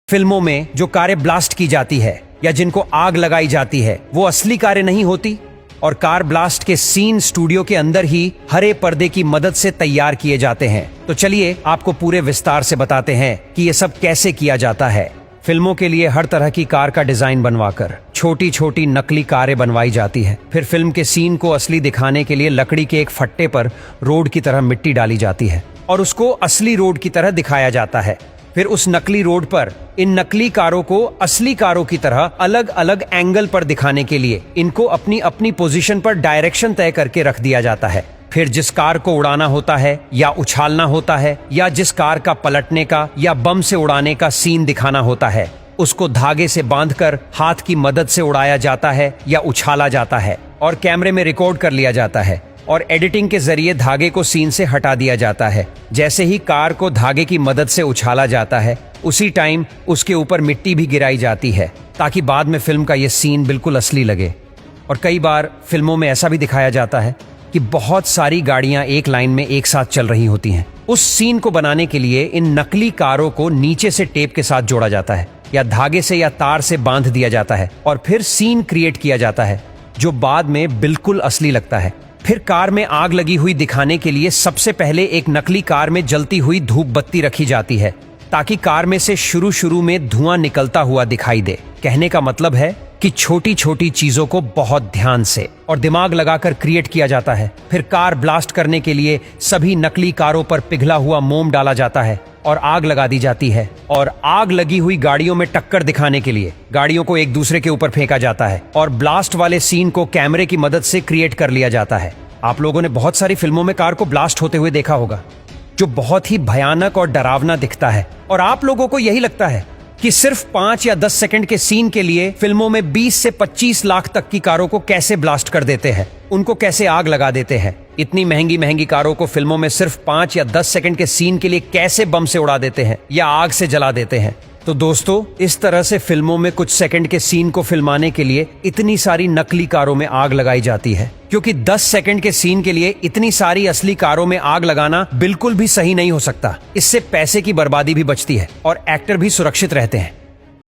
फिल्मों में जो कारें ब्लास्ट की जाती है या जिनको आग लगाई जाती है वो असली कारें नहीं होती, और कार ब्लास्ट के सीन स्टूडियो के अंदर ही हरे पर्दे की मदद से तैयार किए जाते हैं। तो चलिए आपको पूरे विस्तार से बताते हैं कि ये सब कैसे किया जाता है। फिल्मों के लिए हर तरह की कार का डिजाइन बनवाकर छोटी छोटी नकली कारें बनवाई जाती है। फिर फिल्म के सीन को असली दिखाने के लिए लकड़ी के एक फट्टे पर रोड की तरह मिट्टी डाली जाती है और उसको असली रोड की तरह दिखाया जाता है। फिर उस नकली रोड पर इन नकली कारों को असली कारों की तरह अलग अलग एंगल पर दिखाने के लिए इनको अपनी अपनी पोजीशन पर डायरेक्शन तय करके रख दिया जाता है। फिर जिस कार को उड़ाना होता है या उछालना होता है या जिस कार का पलटने का या बम से उड़ाने का सीन दिखाना होता है, उसको धागे से बांधकर हाथ की मदद से उड़ाया जाता है या उछाला जाता है और कैमरे में रिकॉर्ड कर लिया जाता है और एडिटिंग के जरिए धागे को सीन से हटा दिया जाता है। जैसे ही कार को धागे की मदद से उछाला जाता है, उसी टाइम उसके ऊपर मिट्टी भी गिराई जाती है ताकि बाद में फिल्म का यह सीन बिल्कुल असली लगे। और कई बार फिल्मों में ऐसा भी दिखाया जाता है कि बहुत सारी गाड़ियां एक लाइन में एक साथ चल रही होती हैं। उस सीन को बनाने के लिए इन नकली कारों को नीचे से टेप के साथ जोड़ा जाता है या धागे से या तार से बांध दिया जाता है और फिर सीन क्रिएट किया जाता है जो बाद में बिल्कुल असली लगता है। फिर कार में आग लगी हुई दिखाने के लिए सबसे पहले एक नकली कार में जलती हुई धूप बत्ती रखी जाती है ताकि कार में से शुरू में धुआं निकलता हुआ दिखाई दे। कहने का मतलब है कि छोटी छोटी चीजों को बहुत ध्यान से और दिमाग लगाकर क्रिएट किया जाता है। फिर कार ब्लास्ट करने के लिए सभी नकली कारों पर पिघला हुआ मोम डाला जाता है और आग लगा दी जाती है और आग लगी हुई गाड़ियों में टक्कर दिखाने के लिए गाड़ियों को एक दूसरे के ऊपर फेंका जाता है और ब्लास्ट वाले सीन को कैमरे की मदद से क्रिएट कर लिया जाता है। आप लोगों ने बहुत सारी फिल्मों में कार को ब्लास्ट होते हुए देखा होगा जो बहुत ही भयानक और डरावना दिखता है, और आप लोगों को यही लगता है कि सिर्फ 5 या 10 सेकंड के सीन के लिए फिल्मों में 20 से 25 लाख तक की कारों को कैसे ब्लास्ट कर देते हैं, उनको कैसे आग लगा देते हैं। इतनी महंगी महंगी कारों को फिल्मों में सिर्फ 5 या 10 सेकंड के सीन के लिए कैसे बम से उड़ा देते हैं या आग से जला देते हैं। तो दोस्तों, इस तरह से फिल्मों में कुछ सेकंड के सीन को फिल्माने के लिए इतनी सारी नकली कारों में आग लगाई जाती है, क्योंकि 10 सेकंड के सीन के लिए इतनी सारी असली कारों में आग लगाना बिल्कुल भी सही नहीं हो सकता। इससे पैसे की बर्बादी भी बचती है और एक्टर भी सुरक्षित रहते हैं।